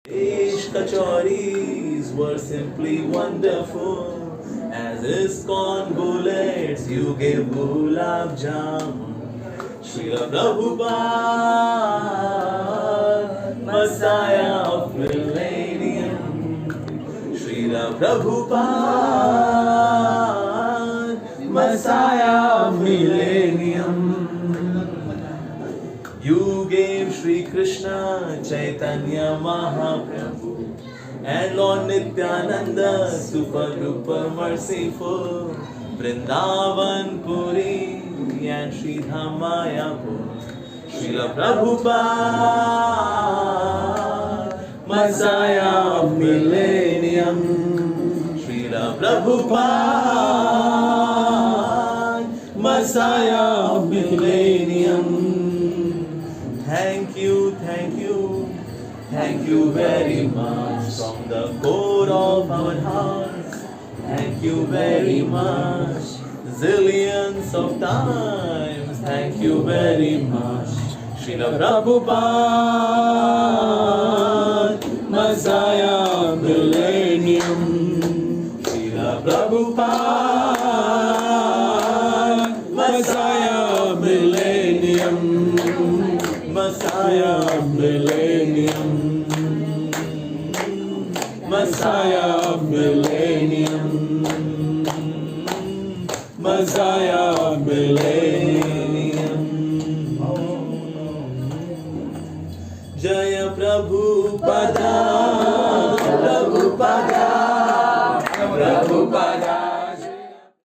Fish kachoris were simply wonderful. As ISKCON bullets, you gave gulab jamun. Srila Prabhupada, Messiah of Millennium. Srila Prabhupada, Messiah of Millennium. You gave Sri Krishna Chaitanya Mahaprabhu and Lord Nityananda super duper merciful. Vrindavan Puri and Sri Dhamayapur. Srila Prabhupada, Messiah of Millennium. Srila Prabhupada, Messiah of Millennium. Thank you, thank you, thank you very much from the core of our hearts. Thank you very much, zillions of times. Thank you very much, Srila Prabhupada, Messiah of Millennium. Srila Prabhupada, Messiah of Millennium. Messiah of Millennium. Messiah of Millennium. Messiah of Millennium.